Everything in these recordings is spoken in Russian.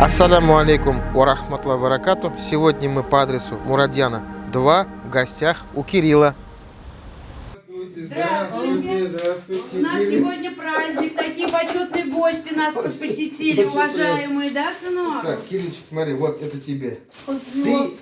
Ассаляму алейкум ва рахматуллахи ва баракату. Сегодня мы по адресу Мурадьяна 2 в гостях у Кирилла. Здравствуйте. Здравствуйте. У нас сегодня праздник, такие почетные гости нас посетили, уважаемые, да, сынок? Так, Кириллчик, смотри, вот это тебе.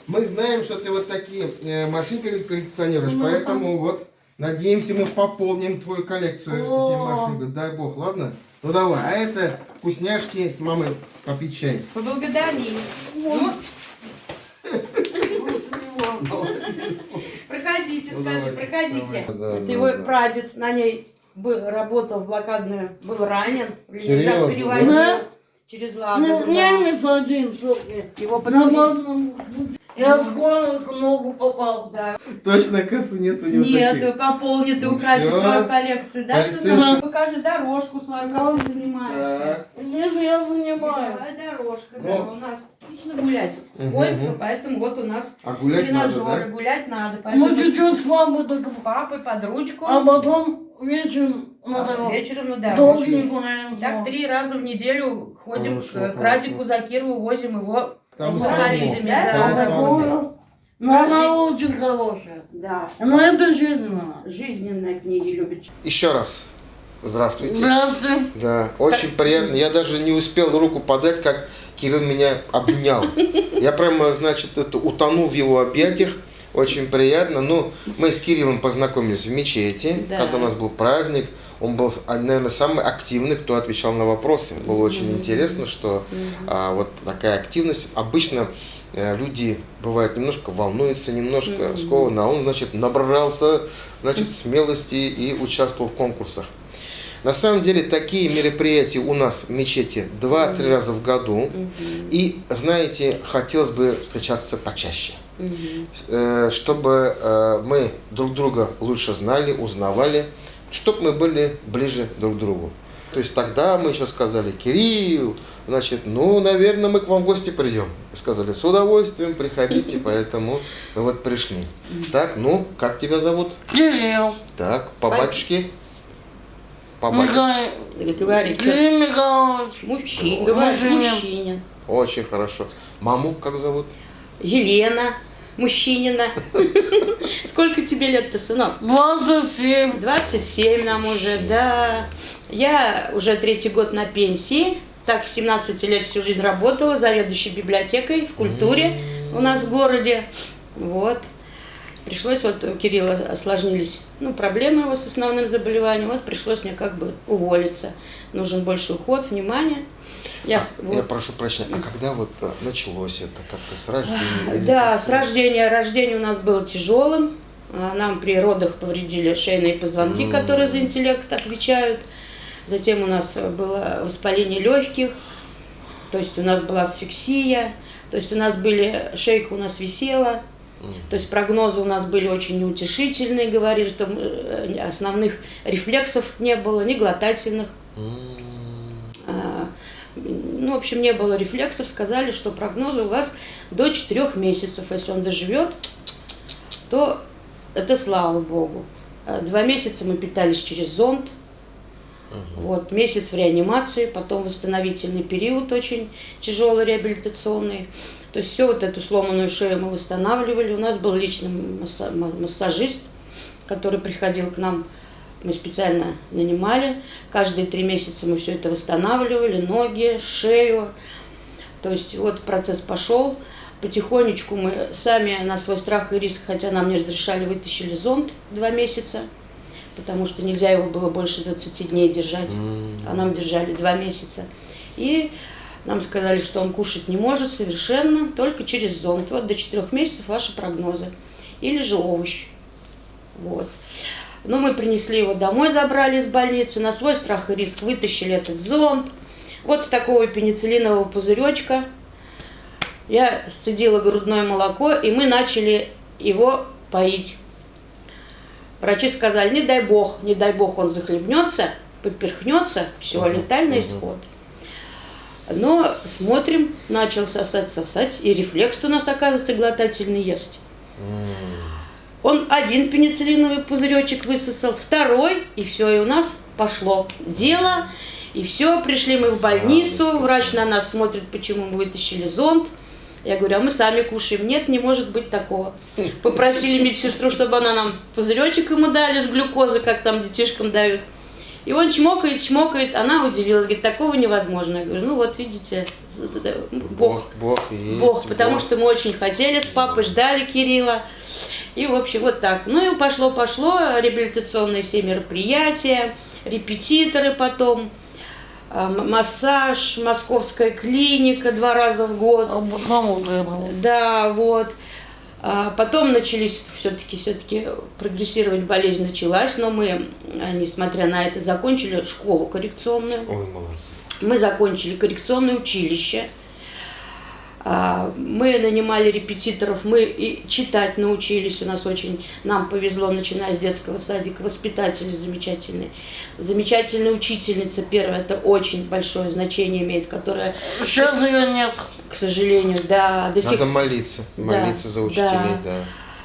Мы знаем, что ты вот такие машинки коллекционируешь, поэтому вот надеемся, мы пополним твою коллекцию этих машин. Дай бог, ладно? Ну давай, а это вкусняшки с мамой попить чай. Поблагодари. Ну, проходите, скажи, проходите. Да, Это его прадед на ней работал в блокадную, был ранен. Серьезно? Перевозил Да? через Ладогу. Немец один, сотни. Его На подвели. модном пути. Я с голой к ногу попал. Да. Точно, кассы нет у него Нет, таких. пополнит и Ну украсит всё. твою коллекцию, да, Полицейский. сынок? Покажи дорожку свою, как ты занимаешься. Так. Если я занимаюсь. Давай дорожка, Ну. да, у нас отлично гулять. Скользко, поэтому вот у нас А гулять надо, тренажеры, да? гулять надо. Поэтому Мы чуть-чуть с мамой только. с папой под ручку, А потом вечером на а дорогу. вечером на Долго дорожку. не гуляем. Так 3 раза в неделю ходим Хорошо, к Радику Закирову, возим его Тому с самому. инвалидами. Тому Да, самому. Такое. Но она очень хорошая. да. Но это жизненно. Жизненные книги любит. Еще раз. Здравствуйте. Здравствуйте. Да, очень приятно. Я даже не успел руку подать, как Кирилл меня обнял. Я прямо, значит, утонул в его объятиях. Очень приятно. Ну, мы с Кириллом познакомились в мечети, Да. когда у нас был праздник. Он был, наверное, самый активный, кто отвечал на вопросы. Было очень интересно, что вот такая активность. Обычно люди, бывает, немножко волнуются, немножко скованы, а он, значит, набрался, значит, смелости и участвовал в конкурсах. На самом деле такие мероприятия у нас в мечети 2-3 раза в году. И, знаете, хотелось бы встречаться почаще. Чтобы мы друг друга лучше знали, узнавали, чтобы мы были ближе друг к другу. То есть тогда мы еще сказали: Кирилл, значит, ну, наверное, мы к вам в гости придем. И сказали: с удовольствием, приходите, поэтому мы вот пришли. Так, ну, как тебя зовут? Кирилл. Так, по батюшке? По батюшке. Михаил. Говори, Кирилл Михайлович. мужчина, говори, мужчина. Очень хорошо. Маму как зовут? Елена, мужчинина. Сколько тебе лет-то, сынок? 27. 27 нам уже, да. Я уже 3-й год на пенсии. Так, с 17 лет всю жизнь работала заведующей библиотекой в культуре у нас в городе. Вот. Пришлось, вот у Кирилла осложнились проблемы его с основным заболеванием. Вот пришлось мне как бы уволиться. Нужен больше уход, внимание. Я прошу прощения, а когда вот началось это? Как-то с рождения? или Да, как-то? с рождения. Рождение у нас было тяжелым. Нам при родах повредили шейные позвонки, которые за интеллект отвечают. Затем у нас было воспаление легких. То есть у нас была асфиксия. То есть у нас шейка у нас висела. То есть прогнозы у нас были очень неутешительные. Говорили, что основных рефлексов не было, ни глотательных. В общем, не было рефлексов. Сказали, что прогнозы у вас до 4 месяцев. Если он доживет, то это слава Богу. 2 месяца мы питались через зонд. Вот, месяц в реанимации, потом восстановительный период очень тяжелый, реабилитационный. То есть все вот эту сломанную шею мы восстанавливали. У нас был личный массажист, который приходил к нам. Мы специально нанимали. Каждые 3 месяца мы все это восстанавливали. Ноги, шею. То есть вот процесс пошел. Потихонечку мы сами на свой страх и риск, хотя нам не разрешали, вытащили зонд 2 месяца. Потому что нельзя его было больше 20 дней держать. А нам держали 2 месяца. И нам сказали, что он кушать не может совершенно, только через зонд. Вот до 4 месяцев ваши прогнозы. Или же овощ. Вот. Но мы принесли его домой, забрали из больницы, на свой страх и риск вытащили этот зонд. Вот с такого пенициллинового пузыречка я сцедила грудное молоко, и мы начали его поить. Врачи сказали: не дай бог он захлебнется, поперхнется, все, летальный исход. Но смотрим, начал сосать, и рефлекс у нас, оказывается, глотательный есть. Он 1 пенициллиновый пузыречек высосал, 2, и все, и у нас пошло дело. И все, пришли мы в больницу, врач на нас смотрит, почему мы вытащили зонд. Я говорю, а мы сами кушаем. Нет, не может быть такого. Попросили медсестру, чтобы она нам пузыречек ему дали с глюкозой, как там детишкам дают. И он чмокает, она удивилась, говорит, такого невозможно. Я говорю, ну вот видите, Бог, потому что мы очень хотели с папой, ждали Кирилла. И, в общем, вот так. Ну и пошло, реабилитационные все мероприятия, репетиторы потом, массаж, московская клиника 2 раза в год. Да, вот. Потом начались, все-таки прогрессировать болезнь началась, но мы, несмотря на это, закончили школу коррекционную. Ой, молодцы. Мы закончили коррекционное училище. Мы нанимали репетиторов, мы и читать научились, нам повезло, начиная с детского садика, воспитатели замечательные. Замечательная учительница первая, это очень большое значение имеет, которая... Сейчас ее нет. К сожалению, да. Надо молиться за учителей, да.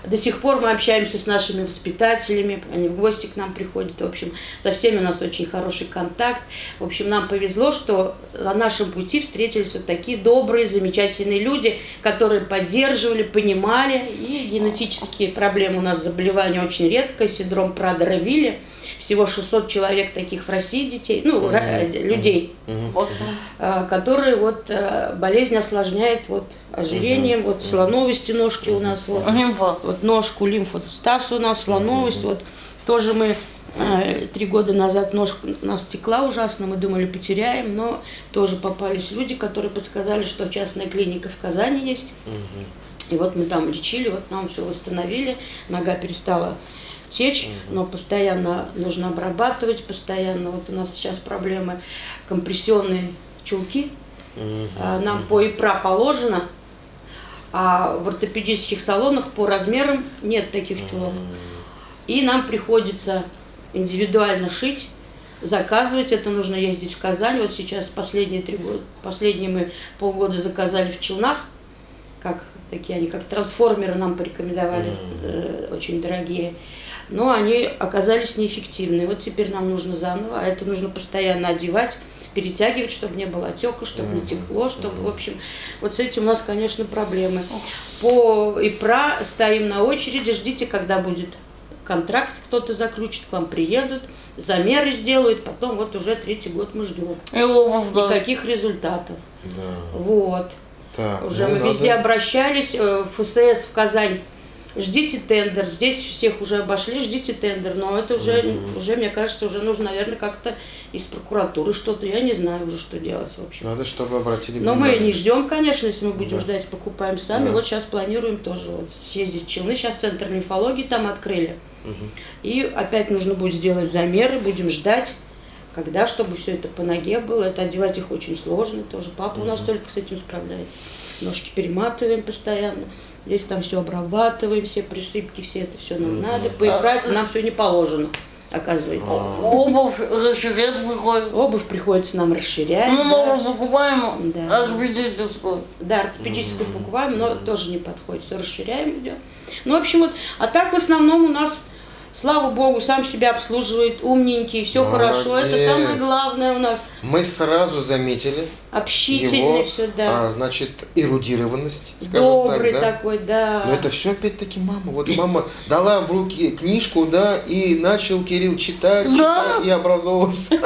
До сих пор мы общаемся с нашими воспитателями, они в гости к нам приходят, в общем, со всеми у нас очень хороший контакт. В общем, нам повезло, что на нашем пути встретились вот такие добрые, замечательные люди, которые поддерживали, понимали, и генетические проблемы у нас, заболевание очень редкое, синдром Прадера-Вилли. Всего 600 человек таких в России детей, людей, которые болезнь осложняет ожирением, слоновости ножки у нас, ножку, лимфостаз у нас, слоновость, тоже мы 3 года назад ножка у нас текла ужасно, мы думали потеряем, но тоже попались люди, которые подсказали, что частная клиника в Казани есть, и мы там лечили, нам все восстановили, нога перестала течь, но постоянно нужно обрабатывать, постоянно, у нас сейчас проблемы, компрессионные чулки, нам по ИПРА положено, а в ортопедических салонах по размерам нет таких чулок. И нам приходится индивидуально шить, заказывать, это нужно ездить в Казань, сейчас последние мы полгода заказали в Челнах, они как трансформеры нам порекомендовали, очень дорогие. Но они оказались неэффективны. Теперь нам нужно заново, а это нужно постоянно одевать, перетягивать, чтобы не было отека, чтобы не текло, чтобы, в общем, с этим у нас, конечно, проблемы. По ИПРА стоим на очереди, ждите, когда будет контракт, кто-то заключит, к вам приедут, замеры сделают, потом уже 3-й год мы ждем. Никаких результатов. Так, мы везде обращались, в ФСС, в Казань. Ждите тендер, здесь всех уже обошли, ждите тендер, но это уже, мне кажется, уже нужно, наверное, как-то из прокуратуры что-то, я не знаю уже, что делать, в общем. Надо, чтобы обратили внимание. Но мы не ждем, конечно, если мы будем ждать, покупаем сами, сейчас планируем тоже съездить в Челны, сейчас центр лимфологии там открыли, и опять нужно будет сделать замеры, будем ждать, когда, чтобы все это по ноге было, это одевать их очень сложно тоже, папа у нас только с этим справляется, ножки перематываем постоянно. Здесь там все обрабатываем, все присыпки, все это все нам надо. Поиграть нам все не положено, оказывается. Обувь расширять приходится. Обувь приходится нам расширять. Новую покупаем, ортопедическую. Да, ортопедическую покупаем, но тоже не подходит. Все расширяем, идем. В общем, а так в основном у нас, слава богу, сам себя обслуживает, умненький, все хорошо. Это самое главное у нас. Мы сразу заметили общительный, все, да. Значит, эрудированность, скажем добрый так, да? Такой, да. Но это все опять-таки мама. Мама дала в руки книжку, и начал Кирилл читать и образовываться.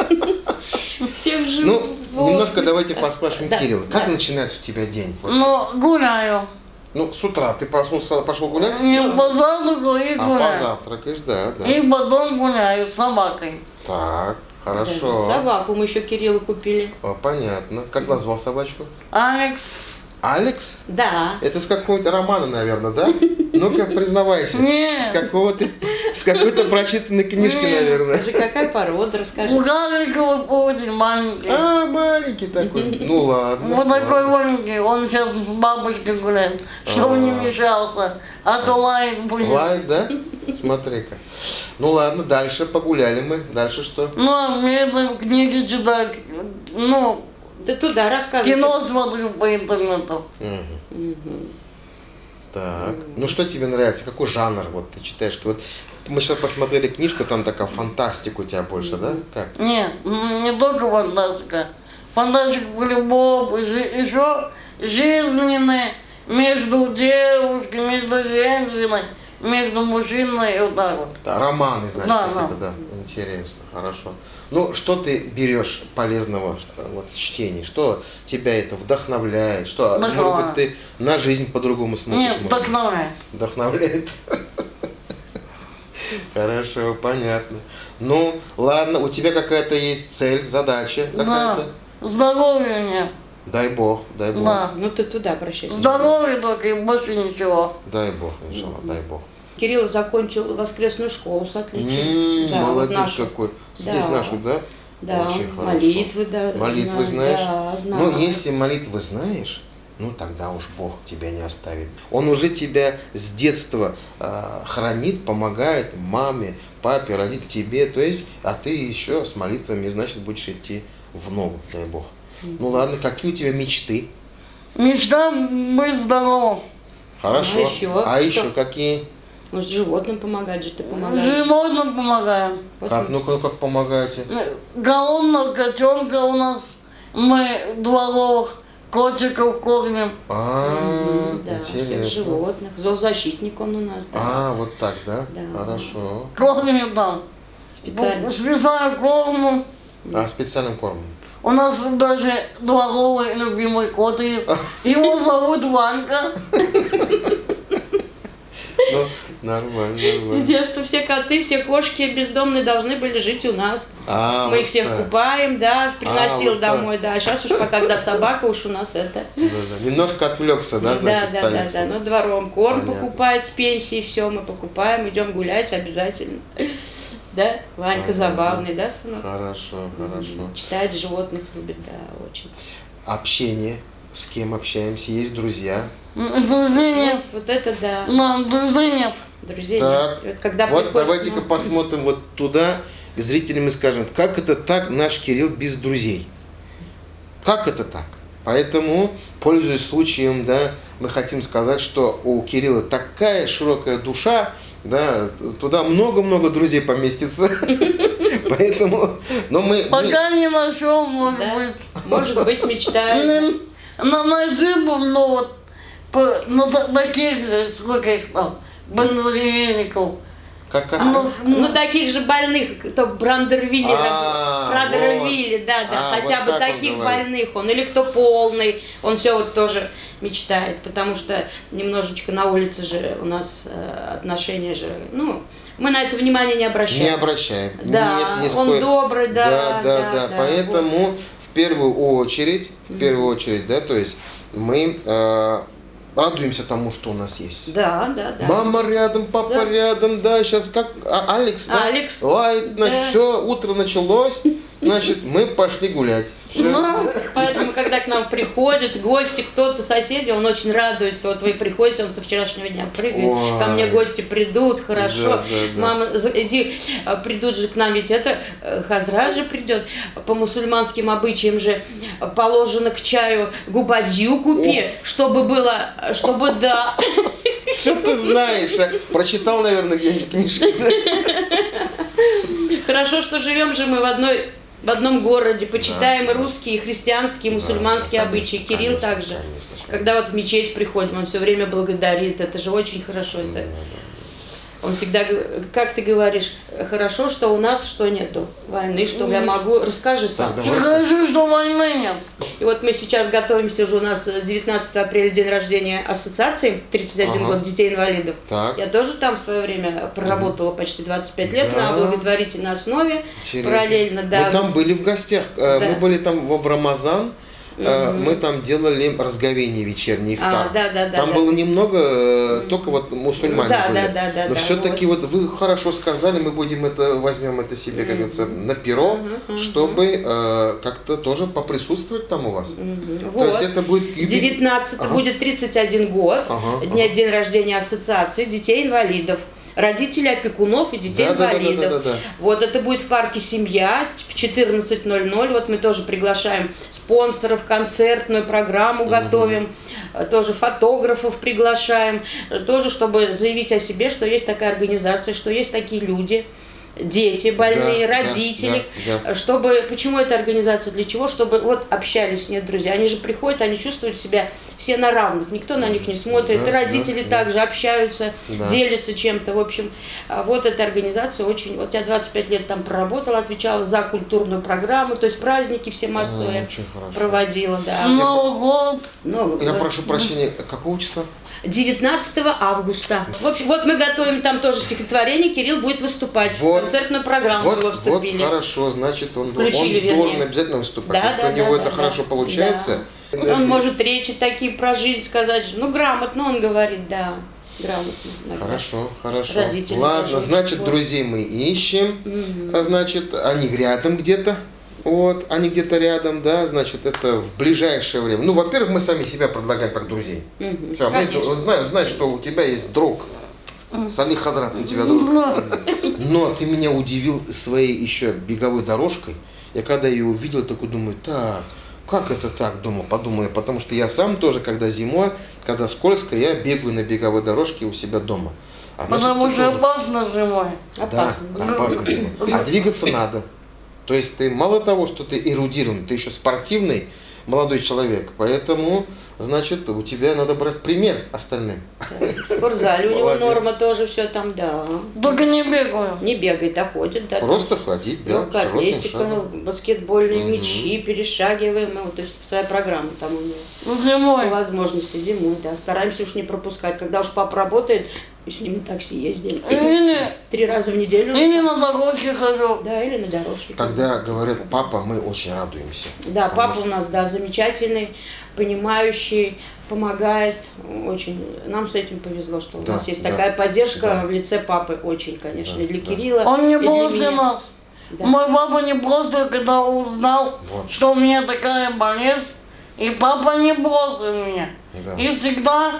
Всех живут. Немножко давайте поспрашиваем Кирилла. Как начинается у тебя день? Гуляю. С утра ты проснулся, пошел гулять? Позавтракаю и гуляю. Позавтракаешь, да. И потом гуляю с собакой. Так, хорошо. Да, собаку мы еще Кириллу купили. Понятно. Как назвал собачку? Алекс. Алекс? Да. Это с какого-нибудь романа, наверное, да? Ну-ка, признавайся. Нет. С какой-то прочитанной книжки, наверное. Скажи, какая порода, расскажи. Бугарликовый очень маленький. Маленький такой. Ну ладно. Вот такой маленький. Он сейчас с бабушкой гуляет, чтобы не мешался. А то лает будет. Лает, да? Смотри-ка. Ну ладно, дальше погуляли мы. Дальше что? А мне это книги читать. Ты туда рассказывай. Кино смотрю по интернету. Так. Что тебе нравится? Какой жанр ты читаешь? мы сейчас посмотрели книжку, там такая фантастика у тебя больше, да? Как? Нет, не только фантастика. Фантастика по-любому, еще жизненные между девушкой, между женщиной, между мужчиной и вот так вот. Да, романы, значит, Да, какие-то, да. Интересно, хорошо. Ну, что ты берешь полезного вот, в чтении? Что тебя это вдохновляет? Что, может быть, ты на жизнь по-другому смотришь? Нет, вдохновляет. Вдохновляет? Хорошо, понятно. Ну, ладно, у тебя какая-то есть цель, задача Да, какая-то? здоровья нет. Дай Бог, дай Бог. Да. Ну ты туда обращайся. Здоровье только и больше ничего. Дай Бог, иншаллах, дай Бог. Кирилл закончил воскресную школу с отличием. Да, вот Молодец нашу. какой. Здесь Да. нашу, да? Да, Очень хорошо. молитвы, да. Молитвы знаю, знаешь? Да, знаю. Ну, если молитвы знаешь, ну тогда уж Бог тебя не оставит. Он уже тебя с детства хранит, помогает маме, папе, родить тебе. То есть, а ты еще с молитвами, значит, будешь идти в ногу, дай Бог. Ну ладно, какие у тебя мечты? Мечта быть здоровым. Хорошо. А еще? Еще какие? Ну, с животным помогать же ты помогаешь. Животным помогаем. Как, ну-ка, как помогаете? Голодного котенка у нас, мы дворовых котиков кормим. Да, всех Интересно. животных. Зоозащитник он у нас, да. Вот так, да? Да. Хорошо. Кормим там. Специально. Специально кормим. А специальным кормом? У нас даже дворовый любимый кот есть. Его зовут Ванька. Ну, нормально, С нормально. детства все коты, все кошки бездомные должны были жить у нас. Мы Вот их всех так. купаем, да, приносил вот так. домой, да. Сейчас уж когда собака, уж у нас это. Да. Немножко отвлекся, да, значит, с да. Алексом? Ну, двором корм Понятно. покупает с пенсии, все мы покупаем, идем гулять обязательно. Да, Ванька Понятно. забавный, да, сынок? Хорошо, хорошо. Читает животных, любит, да, очень. Общение. С кем общаемся? Есть друзья? Друзей нет. Вот это да. Нам друзей нет. Друзей Так, нет. Вот когда вот приходит, давайте-ка ну, посмотрим вот туда, и зрителям и скажем, как это так наш Кирилл без друзей? Как это так? Поэтому, пользуясь случаем, да, мы хотим сказать, что у Кирилла такая широкая душа, да, туда много-много друзей поместится. Поэтому, но мы... Пока не нашел, может да, быть. может быть, мечтаю. Найти бы, ну вот, ну таких же, сколько их там, бандеревельников. Как? Ну, таких же больных, кто Брандервилли, Брандервилли, да, хотя вот бы так он таких говорит. больных он, или кто полный, он все вот тоже мечтает, потому что немножечко на улице же у нас отношения же, ну, мы на это внимание не обращаем. Не обращаем. Да, Нет, ни с он коей- добрый, да. Поэтому в первую очередь, да, то есть мы радуемся тому, что у нас есть. Да. Мама рядом, папа Да. рядом, да, сейчас как Алекс, да? Алекс. Лает, значит, Да. все, утро началось, значит, мы пошли гулять. Все. Ну, поэтому, когда к нам приходят гости, кто-то, соседи, он очень радуется. Вот вы приходите, он со вчерашнего дня прыгает. Ой. Ко мне гости придут, хорошо. Да. Мама, иди, придут же к нам, ведь это Хазра же придет. По мусульманским обычаям же положено к чаю губадью купи, чтобы было, чтобы да. Что ты знаешь? А? Прочитал, наверное, где-нибудь в книжке. Хорошо, что живем же мы в одном городе, почитаем и русские, и христианские, и мусульманские Да, обычаи. конечно, Кирилл конечно, также. конечно. Когда вот в мечеть приходим, он все время благодарит. Это же очень хорошо. Это. Он всегда, как ты говоришь, хорошо, что у нас что нету войны, что я могу. Расскажи сам. Так, давай. Скажи, что войны нет. И вот мы сейчас готовимся, уже у нас 19 апреля день рождения ассоциации, 31 Ага. год детей-инвалидов. Так. Я тоже там в свое время проработала почти 25 лет Да. на благотворительной основе. Интересно. Параллельно, да. Мы там были в гостях, мы были там в Рамазан, мы там делали разговение вечернее, ифтар. да. Там было немного, только вот мусульмане Да, были. да, Но все-таки вот вы хорошо сказали, мы будем это, возьмем это себе, как говорится, на перо, чтобы как-то тоже поприсутствовать там у вас. То есть это будет... 19 будет 31 год, Ага. день рождения ассоциации детей-инвалидов. родителей, опекунов и детей инвалидов. Да. Вот это будет в парке «Семья» в 14:00. Вот мы тоже приглашаем спонсоров, концертную программу готовим, тоже фотографов приглашаем, тоже чтобы заявить о себе, что есть такая организация, что есть такие люди, дети больные, родители, чтобы, почему эта организация, для чего, чтобы вот общались с ней друзья, они же приходят, они чувствуют себя все на равных, никто на них не смотрит, и родители также общаются, делятся чем-то, в общем, вот эта организация очень, вот я 25 лет там проработала, отвечала за культурную программу, то есть праздники все массовые проводила, да. Я прошу прощения, какого числа? 19 августа. В общем, вот мы готовим там тоже стихотворение, Кирилл будет выступать в концертную программу. Вот хорошо, значит, он должен обязательно выступать, потому что у него это хорошо получается. Он может речи такие про жизнь сказать, ну грамотно он говорит, да. Грамотно. Хорошо. Родители ладно, значит, друзей мы ищем, значит, они рядом где-то. Вот, они где-то рядом, да, значит, это в ближайшее время. Ну, во-первых, мы сами себя предлагаем как друзей. Все, мы знаем, что у тебя есть друг. Салих Хазрат, у тебя друг. Но ты меня удивил своей еще беговой дорожкой. Я когда ее увидел, такой думаю, так, как это так, подумал, потому что я сам тоже, когда зимой, когда скользко, я бегаю на беговой дорожке у себя дома. Потому что опасно зимой. Да, опасно зимой. А двигаться надо. То есть ты мало того, что ты эрудированный, ты еще спортивный молодой человек, поэтому, значит, у тебя надо брать пример остальным. В спортзале у него норма тоже все там, да. Только не бегаю. Не бегает, а ходит, да. Просто ходить, да. Легкая атлетика, баскетбольные мячи, перешагиваем, то есть своя программа там у него. Зимой. По возможности зимой, да. Стараемся уж не пропускать. Когда уж папа работает, и с ним на такси ездили. 3 раза в неделю. Или на дорожке хожу. Да, или на дорожке. Когда говорят папа, мы очень радуемся. Да, папа у нас, да, замечательный, понимающий, помогает. Очень. Нам с этим повезло, что у нас есть такая поддержка в лице папы. Очень, конечно. И для Кирилла. Он не бросил нас. Мой папа не бросил, когда узнал, что у меня такая болезнь. И папа не бросил меня. И всегда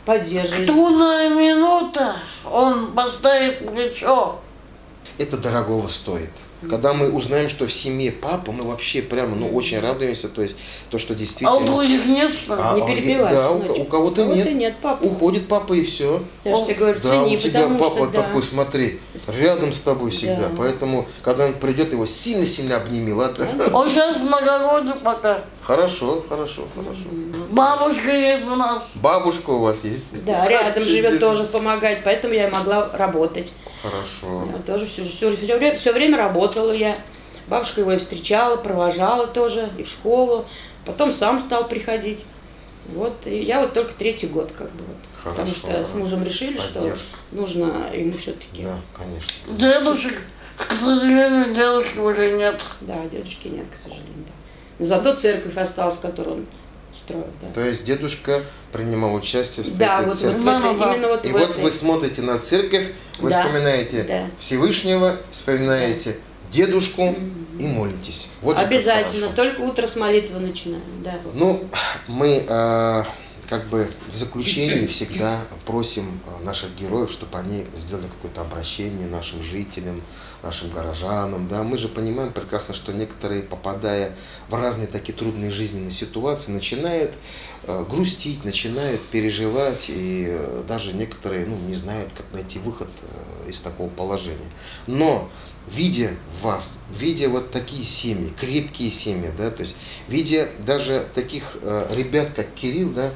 поддерживает. Трудная минута, он поставит плечо. Это дорогого стоит. Когда мы узнаем, что в семье папа, мы вообще прямо очень радуемся, то есть то, что действительно... А у других нет, что ли? Не перебивай. Да, у кого-то нет. Папа. Уходит папа и все. Я же тебе говорю, цени, у тебя папа что, такой, смотри, рядом с тобой всегда. Поэтому, когда он придет, его сильно-сильно обними, ладно? Он сейчас на огороде пока. Хорошо. Бабушка есть у нас. Бабушка у вас есть? Да, рядом живет, тоже помогает, поэтому я и могла работать. Хорошо. Я тоже все время работала я. Бабушка его и встречала, провожала тоже, и в школу. Потом сам стал приходить. Вот, и я вот только 3-й год, как бы вот. Потому что с мужем решили, что нужно ему все-таки. Да, конечно. Дедушек, к сожалению, дедушки уже нет. Да, дедушки нет, к сожалению, да. Но зато церковь осталась, которую он строил, да. То есть дедушка принимал участие в строительстве церкви. Именно вот и вот вы смотрите на церковь, вы вспоминаете Всевышнего, вспоминаете дедушку и молитесь. Вот обязательно, только утро с молитвы начинаем. Да. Ну, мы как бы в заключении всегда просим наших героев, чтобы они сделали какое-то обращение нашим жителям, нашим горожанам. Да? Мы же понимаем прекрасно, что некоторые, попадая в разные такие трудные жизненные ситуации, начинают грустить, начинают переживать, и даже некоторые не знают, как найти выход из такого положения. Но видя вас, видя вот такие семьи, крепкие семьи, да, то есть видя даже таких ребят, как Кирилл, да,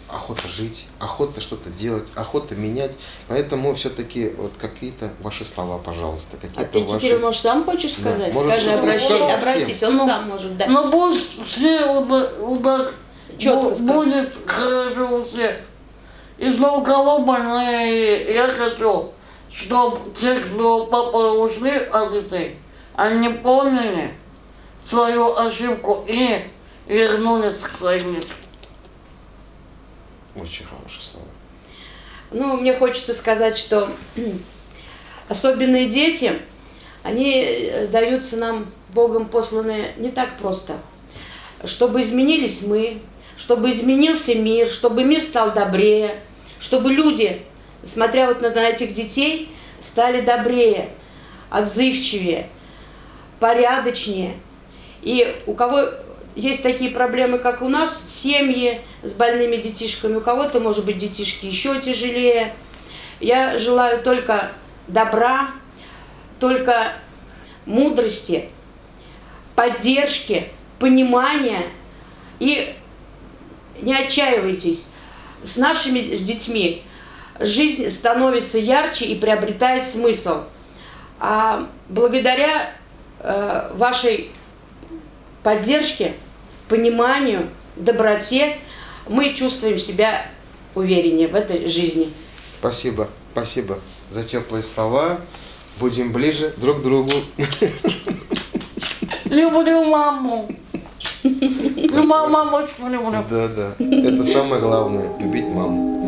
охота жить, охота что-то делать, охота менять. Поэтому все-таки вот какие-то ваши слова, пожалуйста, какие-то ты теперь, может, сам хочешь сказать? Да. Скажи, обратись, он сам может, да. Но пусть все так будет хорошо у всех. Если у кого больные, я хочу, чтобы те, кто папа ушли от детей, они помнили свою ошибку и вернулись к своим детям. Очень хорошие слова. Мне хочется сказать, что особенные дети, они даются нам, Богом посланные, не так просто. Чтобы изменились мы, чтобы изменился мир, чтобы мир стал добрее, чтобы люди смотря вот на этих детей, стали добрее, отзывчивее, порядочнее. И у кого есть такие проблемы, как у нас, семьи с больными детишками, у кого-то, может быть, детишки еще тяжелее. Я желаю только добра, только мудрости, поддержки, понимания. И не отчаивайтесь. С нашими детьми жизнь становится ярче и приобретает смысл. А благодаря вашей поддержке, пониманию, доброте мы чувствуем себя увереннее в этой жизни. Спасибо, спасибо за теплые слова. Будем ближе друг к другу. Люблю маму. Маму очень люблю. Да. Это самое главное, любить маму.